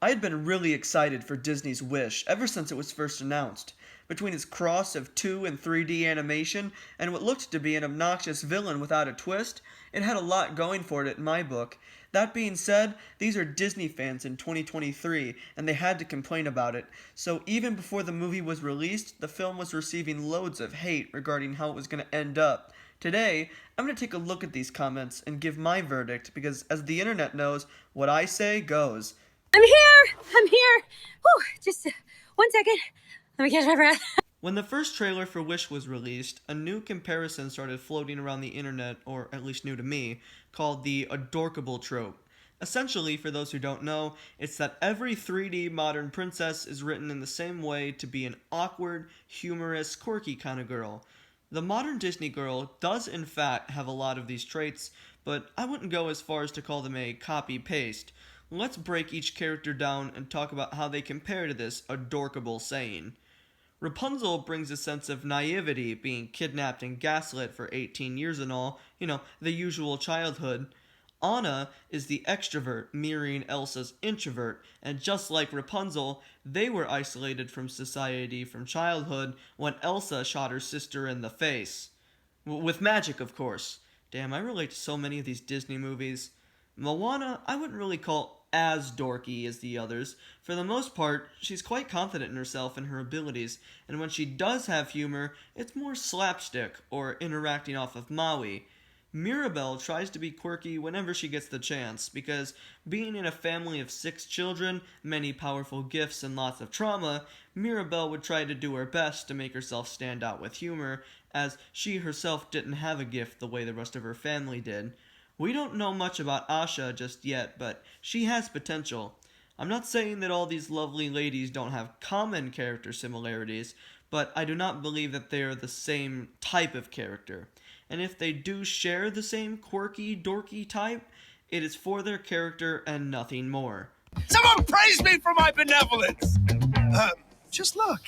I had been really excited for Disney's Wish ever since it was first announced. Between its cross of 2 and 3D animation and what looked to be an obnoxious villain without a twist, it had a lot going for it in my book. That being said, these are Disney fans in 2023, and they had to complain about it. So even before the movie was released, the film was receiving loads of hate regarding how it was going to end up. Today, I'm going to take a look at these comments and give my verdict because, as the internet knows, what I say goes. I'm here! I'm here! Whew, just 1 second. Let me catch my breath. When the first trailer for Wish was released, a new comparison started floating around the internet, or at least new to me, called the adorkable trope. Essentially, for those who don't know, it's that every 3D modern princess is written in the same way to be an awkward, humorous, quirky kind of girl. The modern Disney girl does in fact have a lot of these traits, but I wouldn't go as far as to call them a copy-paste. Let's break each character down and talk about how they compare to this adorkable saying. Rapunzel brings a sense of naivety, being kidnapped and gaslit for 18 years and all, the usual childhood. Anna is the extrovert, mirroring Elsa's introvert, and just like Rapunzel, they were isolated from society from childhood when Elsa shot her sister in the face. With magic, of course. Damn, I relate to so many of these Disney movies. Moana, I wouldn't really call as dorky as the others. For the most part, she's quite confident in herself and her abilities, and when she does have humor, it's more slapstick or interacting off of Maui. Mirabelle tries to be quirky whenever she gets the chance, because being in a family of 6 children, many powerful gifts, and lots of trauma, Mirabelle would try to do her best to make herself stand out with humor, as she herself didn't have a gift the way the rest of her family did. We don't know much about Asha just yet, but she has potential. I'm not saying that all these lovely ladies don't have common character similarities, but I do not believe that they are the same type of character. And if they do share the same quirky, dorky type, it is for their character and nothing more. Someone praise me for my benevolence! Just look.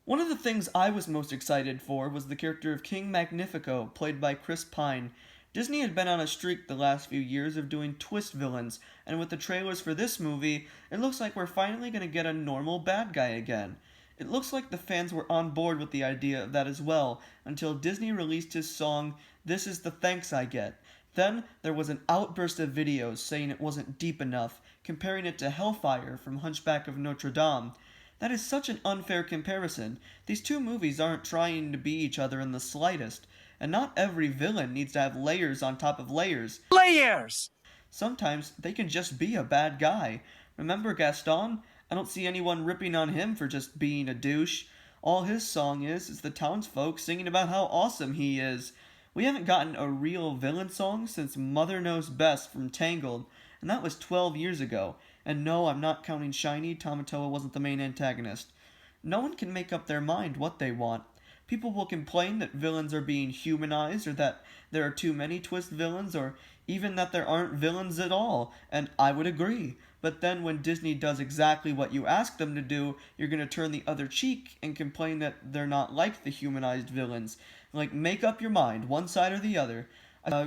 One of the things I was most excited for was the character of King Magnifico, played by Chris Pine. Disney had been on a streak the last few years of doing twist villains, and with the trailers for this movie, it looks like we're finally going to get a normal bad guy again. It looks like the fans were on board with the idea of that as well, until Disney released his song, "This Is the Thanks I Get." Then there was an outburst of videos saying it wasn't deep enough, comparing it to Hellfire from Hunchback of Notre Dame. That is such an unfair comparison. These two movies aren't trying to be each other in the slightest. And not every villain needs to have layers on top of layers. Layers! Sometimes they can just be a bad guy. Remember Gaston? I don't see anyone ripping on him for just being a douche. All his song is the townsfolk singing about how awesome he is. We haven't gotten a real villain song since Mother Knows Best from Tangled, and that was 12 years ago. And no, I'm not counting Shiny, Tamatoa wasn't the main antagonist. No one can make up their mind what they want. People will complain that villains are being humanized, or that there are too many twist villains, or even that there aren't villains at all, and I would agree. But then when Disney does exactly what you ask them to do, you're going to turn the other cheek and complain that they're not like the humanized villains. Like, make up your mind, one side or the other.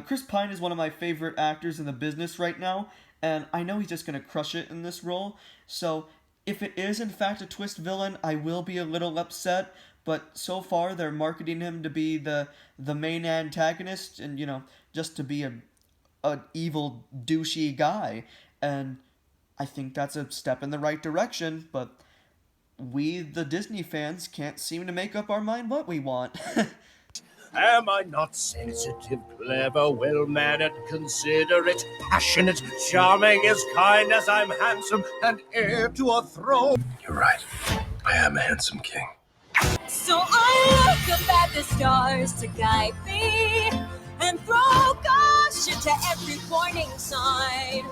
Chris Pine is one of my favorite actors in the business right now, and I know he's just going to crush it in this role, so if it is in fact a twist villain, I will be a little upset, but so far they're marketing him to be the main antagonist and, just to be a evil, douchey guy. And I think that's a step in the right direction, but we, the Disney fans, can't seem to make up our mind what we want. Am I not sensitive, clever, well-mannered, considerate, passionate, charming, as kind as I'm handsome, and heir to a throne? You're right. I am a handsome king. So I look up at the stars to guide me and throw caution to every warning sign.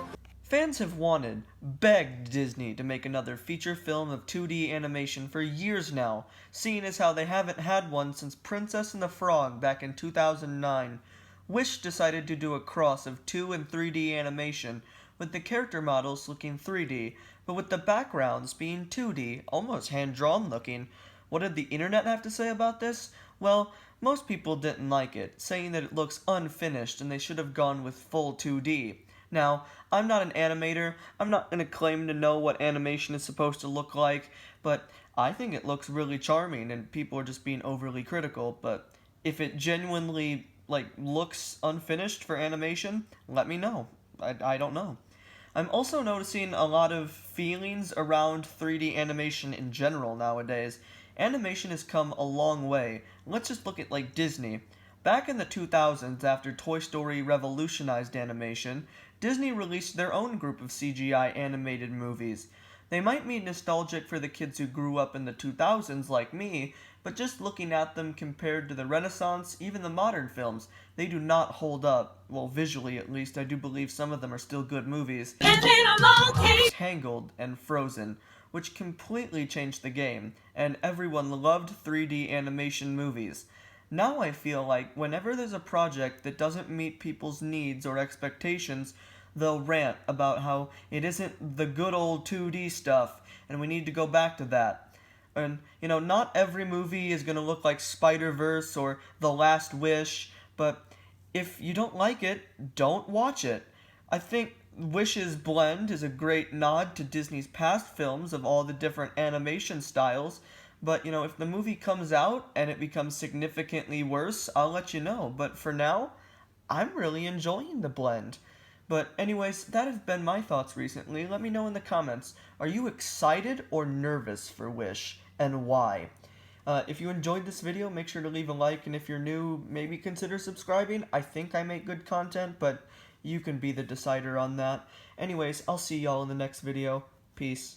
Fans have wanted, begged Disney to make another feature film of 2D animation for years now, seeing as how they haven't had one since Princess and the Frog back in 2009. Wish decided to do a cross of 2 and 3D animation, with the character models looking 3D, but with the backgrounds being 2D, almost hand-drawn looking. What did the internet have to say about this? Well, most people didn't like it, saying that it looks unfinished and they should have gone with full 2D. Now, I'm not an animator, I'm not going to claim to know what animation is supposed to look like, but I think it looks really charming and people are just being overly critical, but if it genuinely, looks unfinished for animation, let me know. I don't know. I'm also noticing a lot of feelings around 3D animation in general nowadays. Animation has come a long way. Let's just look at Disney. Back in the 2000s, after Toy Story revolutionized animation, Disney released their own group of CGI animated movies. They might be nostalgic for the kids who grew up in the 2000s like me, but just looking at them compared to the Renaissance, even the modern films, they do not hold up. Well, visually at least, I do believe some of them are still good movies. Tangled and Frozen, which completely changed the game, and everyone loved 3D animation movies. Now I feel like whenever there's a project that doesn't meet people's needs or expectations, they'll rant about how it isn't the good old 2D stuff, and we need to go back to that. And, not every movie is going to look like Spider-Verse or The Last Wish, but if you don't like it, don't watch it. I think Wish's Blend is a great nod to Disney's past films of all the different animation styles, but, if the movie comes out and it becomes significantly worse, I'll let you know. But for now, I'm really enjoying the blend. But anyways, that have been my thoughts recently. Let me know in the comments. Are you excited or nervous for Wish, and why? If you enjoyed this video, make sure to leave a like, and if you're new, maybe consider subscribing. I think I make good content, but you can be the decider on that. Anyways, I'll see y'all in the next video. Peace.